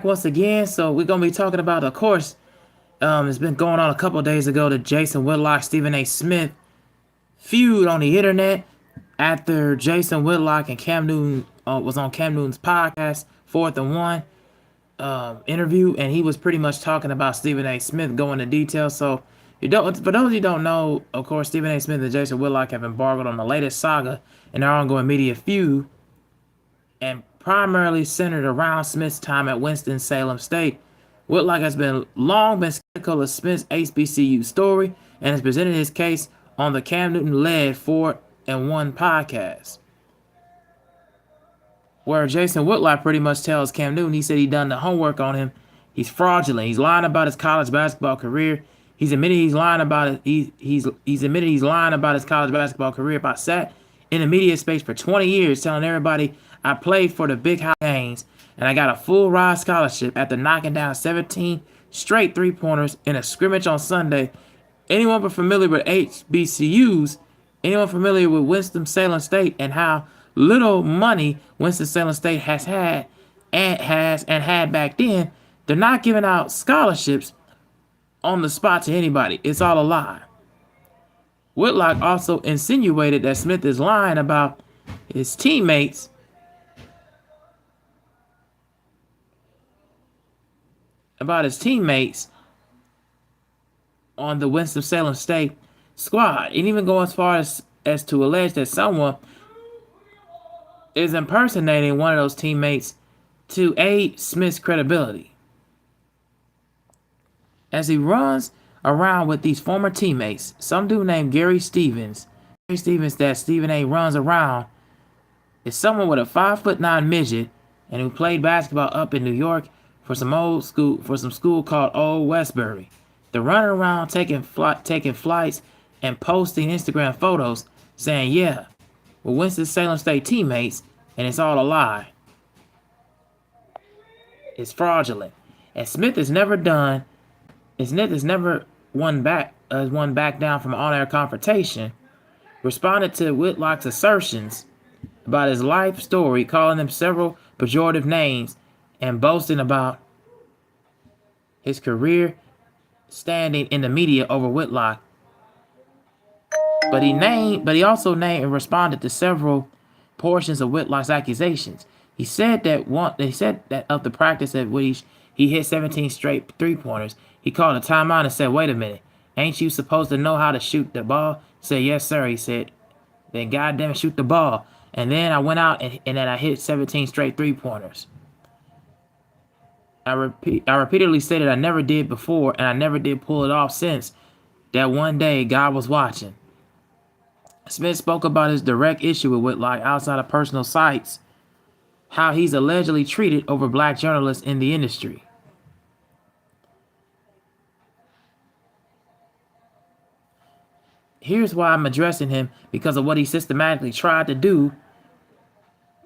Once again. So we're gonna be talking about, of course, it's been going on a couple of days ago. The Jason Whitlock, Stephen A. Smith feud on the internet after Jason Whitlock and Cam Newton was on Cam Newton's podcast, Fourth and One interview, and he was pretty much talking about Stephen A. Smith, going into detail. So you don't, for those of you who don't know, of course, Stephen A. Smith and Jason Whitlock have embargoed on the latest saga in their ongoing media feud, and primarily centered around Smith's time at Winston-Salem State. Whitlock has long been skeptical of Smith's HBCU story and has presented his case on the Cam Newton-led 4 and 1 podcast, where Jason Whitlock pretty much tells Cam Newton he said he done the homework on him. He's fraudulent. He's lying about his college basketball career. He's admitted he's lying about it. He's admitted he's lying about his college basketball career. If I sat in the media space for 20 years telling everybody I played for the Big House Games and I got a full ride scholarship after knocking down 17 straight three-pointers in a scrimmage on Sunday, anyone familiar with HBCUs, anyone familiar with Winston-Salem State and how little money Winston-Salem State has had and had back then, they're not giving out scholarships on the spot to anybody. It's all a lie. Whitlock also insinuated that Smith is lying about his teammates on the Winston-Salem State squad, and even go as far as to allege that someone is impersonating one of those teammates to aid Smith's credibility. As he runs around with these former teammates, some dude named Gary Stevens that Stephen A. runs around, is someone with a 5'9" midget and who played basketball up in New York for some school called Old Westbury. They're running around taking flights and posting Instagram photos saying, yeah, we're Winston-Salem State teammates, and it's all a lie. It's fraudulent. And Smith has never won back down from an on-air confrontation, responded to Whitlock's assertions about his life story, calling him several pejorative names and boasting about his career standing in the media over Whitlock. But he also named and responded to several portions of Whitlock's accusations. He said that of the practice at which he hit 17 straight three-pointers, he called a timeout and said, wait a minute, ain't you supposed to know how to shoot the ball? He said, yes, sir. He said, then goddamn shoot the ball. And then I went out and then I hit 17 straight three-pointers. I repeatedly stated I never did before, and I never did pull it off since. That one day God was watching. Smith spoke about his direct issue with Whitlock outside of personal sites, how he's allegedly treated over black journalists in the industry. Here's why I'm addressing him, because of what he systematically tried to do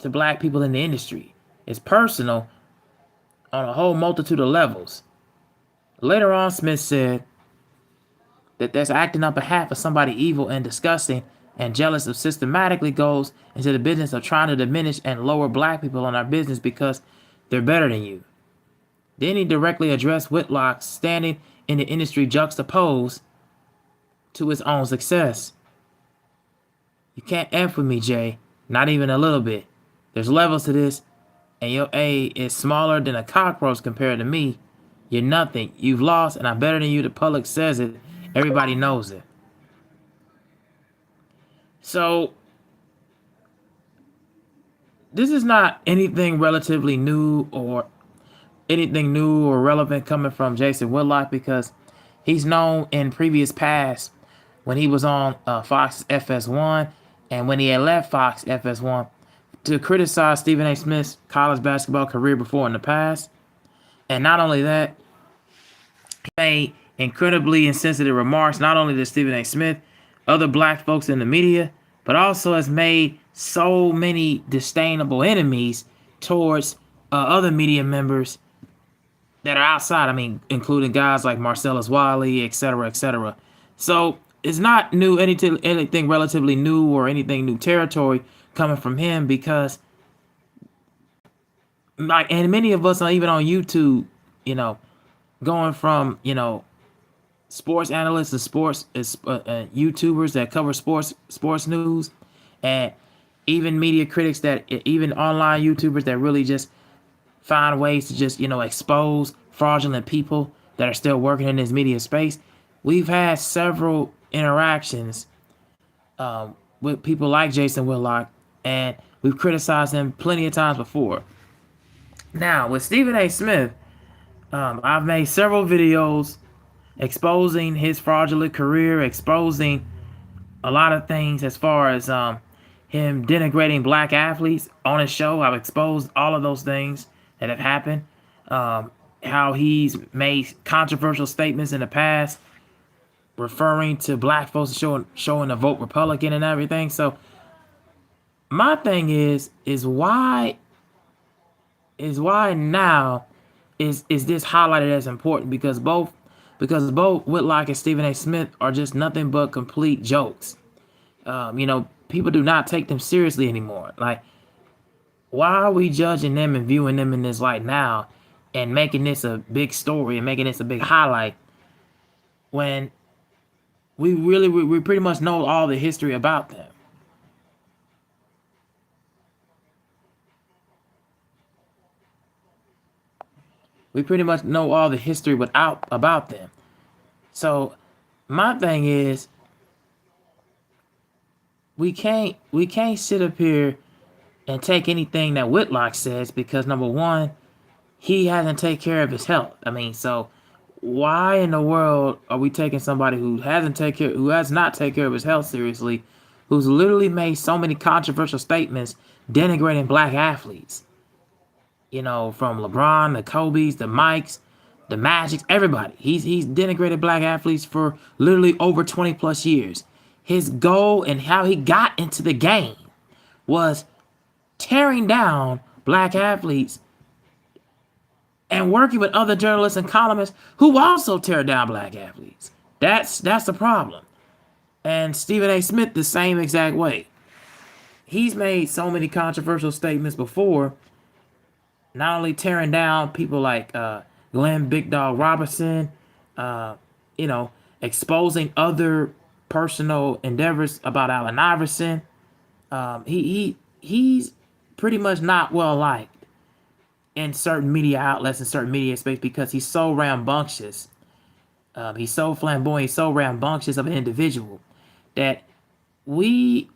to black people in the industry. It's personal on a whole multitude of levels. Later on, Smith said that that's acting on behalf of somebody evil and disgusting and jealous of systematically goes into the business of trying to diminish and lower black people on our business because they're better than you. Then he directly addressed Whitlock's standing in the industry juxtaposed to his own success. You can't F with me, Jay. Not even a little bit. There's levels to this, and your A is smaller than a cockroach compared to me. You're nothing. You've lost, and I'm better than you. The public says it. Everybody knows it. So, this is not anything relatively new or relevant coming from Jason Whitlock, because he's known in previous past when he was on Fox FS1 and when he had left Fox FS1 to criticize Stephen A. Smith's college basketball career before in the past. And not only that, he made incredibly insensitive remarks not only to Stephen A. Smith, other black folks in the media, but also has made so many disdainable enemies towards other media members that are outside. I mean, including guys like Marcellus Wiley, etc., etc. So it's not anything relatively new or anything new territory coming from him, because like, and many of us are even on YouTube, you know, going from, sports analysts and sports YouTubers that cover sports news, and even media critics that even online YouTubers that really just find ways to just expose fraudulent people that are still working in this media space. We've had several interactions with people like Jason Whitlock, and we've criticized him plenty of times before. Now with Stephen A. Smith, I've made several videos exposing his fraudulent career, exposing a lot of things as far as him denigrating black athletes on his show. I've exposed all of those things that have happened. How he's made controversial statements in the past, referring to black folks showing to vote Republican and everything. So my thing is why now is this highlighted as important, because both Whitlock and Stephen A. Smith are just nothing but complete jokes. People do not take them seriously anymore. Like, why are we judging them and viewing them in this light now, and making this a big story and making this a big highlight, when we pretty much know all the history about them? We pretty much know all the history about them. So my thing is, we can't sit up here and take anything that Whitlock says, because number one, he hasn't taken care of his health. I mean, so why in the world are we taking somebody who has not taken care of his health seriously, who's literally made so many controversial statements denigrating black athletes? From LeBron, the Kobe's, the Mikes, the Magics, everybody. He's denigrated black athletes for literally over 20 plus years. His goal and how he got into the game was tearing down black athletes and working with other journalists and columnists who also tear down black athletes. That's the problem. And Stephen A. Smith the same exact way. He's made so many controversial statements before, not only tearing down people like Glenn Big Dog Robinson, uh, exposing other personal endeavors about Allen Iverson. He's pretty much not well liked in certain media outlets and certain media space, because he's so rambunctious. He's so flamboyant, he's so rambunctious of an individual, that we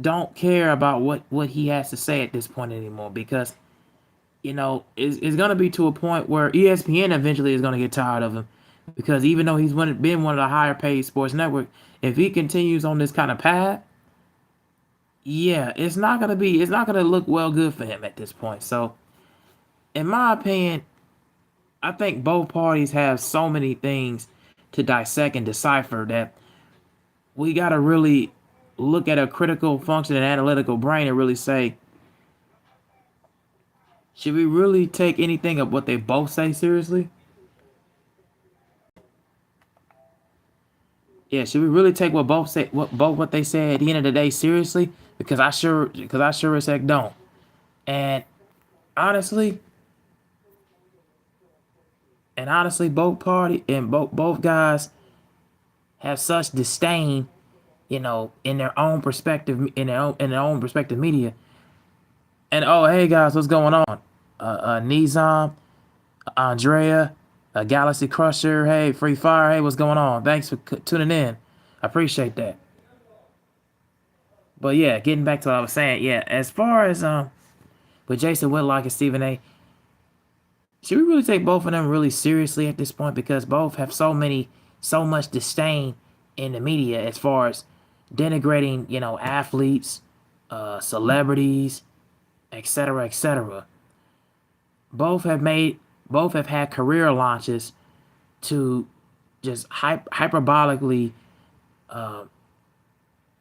don't care about what he has to say at this point anymore, because it's going to be to a point where ESPN eventually is going to get tired of him, because even though he's been one of the higher paid sports network, if he continues on this kind of path, yeah, it's not going to look well good for him at this point. So in my opinion, I think both parties have so many things to dissect and decipher, that we got to really look at a critical function and analytical brain and really say, should we really take anything of what they both say seriously? Yeah, should we really take what they say at the end of the day seriously? Because I sure as heck don't. And honestly, both guys have such disdain, in their own perspective, in their own perspective media. And oh, hey guys, what's going on? Nizam, Andrea, Galaxy Crusher, hey, Free Fire, hey, what's going on? Thanks for tuning in. I appreciate that. But yeah, getting back to what I was saying, yeah, as far as with Jason Whitlock and Stephen A., should we really take both of them really seriously at this point? Because both have so much disdain in the media, as far as denigrating, athletes, celebrities, etc., etc. Both have had career launches to just hyperbolically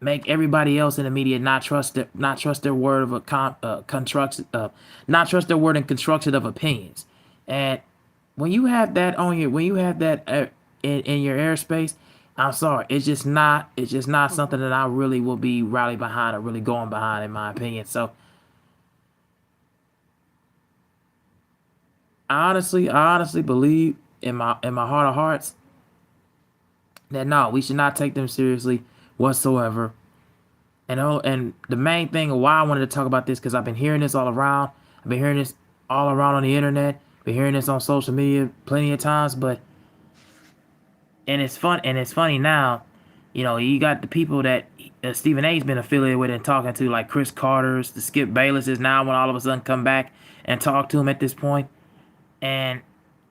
make everybody else in the media not trust their word of a construction, not trust their word in construction of opinions. And when you have that in your airspace, I'm sorry, it's just not something that I really will be rallying behind or really going behind, in my opinion. So I honestly believe in my heart of hearts that no, we should not take them seriously whatsoever. And the main thing of why I wanted to talk about this because I've been hearing this all around. I've been hearing this all around on the internet. Been hearing this on social media plenty of times. But and it's fun and it's funny now. You got the people that Stephen A's been affiliated with and talking to, like Chris Carter's, the Skip Baylesses. Now, when all of a sudden come back and talk to him at this point, and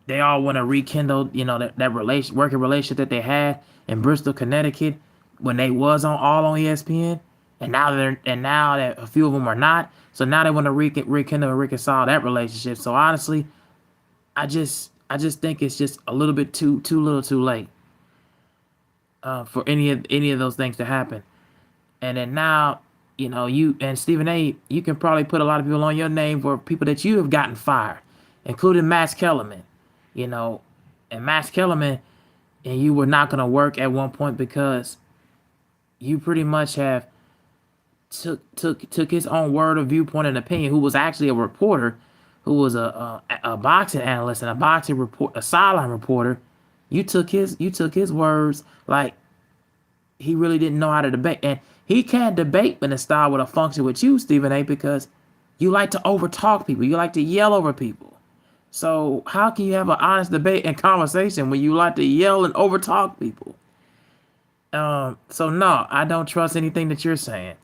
they all want to rekindle, that working relationship that they had in Bristol, Connecticut, when they was all on ESPN, and now that a few of them are not, so now they want to rekindle and reconcile that relationship. So honestly, I just think it's just a little bit too little, too late for any of those things to happen. And then now, you and Stephen A, you can probably put a lot of people on your name for people that you have gotten fired, including Max Kellerman. You know, and Max Kellerman and you were not going to work at one point because you pretty much have took his own word of viewpoint and opinion, who was actually a reporter, who was a boxing analyst and a boxing report, a sideline reporter. You took his words like he really didn't know how to debate, and he can't debate in a style with a function with you, Stephen A, because you like to overtalk people, you like to yell over people. So how can you have an honest debate and conversation when you like to yell and overtalk people? So no, I don't trust anything that you're saying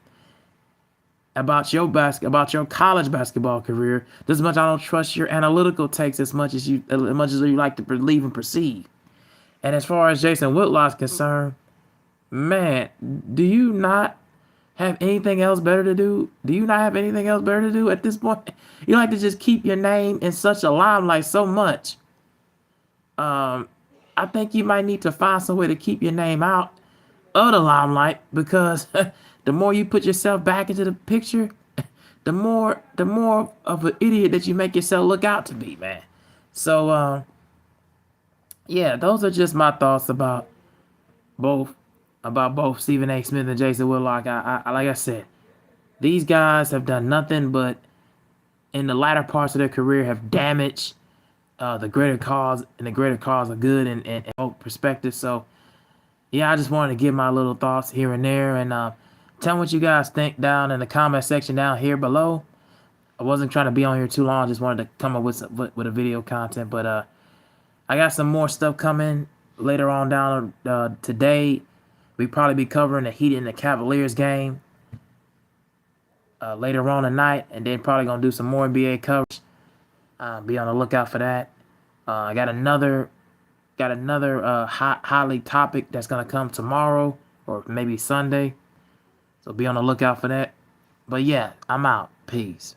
about your college basketball career. This much I don't trust your analytical takes as much as you like to believe and perceive. And as far as Jason Whitlock's concerned, man, do you not have anything else better to do? Do you not have anything else better to do at this point? You like to just keep your name in such a limelight so much. I think you might need to find some way to keep your name out of the limelight because the more you put yourself back into the picture, the more of an idiot that you make yourself look out to be, man. So yeah, those are just my thoughts both both Stephen A. Smith and Jason Whitlock. I like I said, these guys have done nothing but in the latter parts of their career have damaged the greater cause and the greater cause of good and both perspectives. So yeah, I just wanted to give my little thoughts here and there, and tell me what you guys think down in the comment section down here below. I wasn't trying to be on here too long. I just wanted to come up with a video content, but I got some more stuff coming later on down today. We probably be covering the Heat and the Cavaliers game later on tonight, and then probably gonna do some more NBA coverage. Be on the lookout for that. I got another hot league topic that's gonna come tomorrow or maybe Sunday. So be on the lookout for that. But yeah, I'm out. Peace.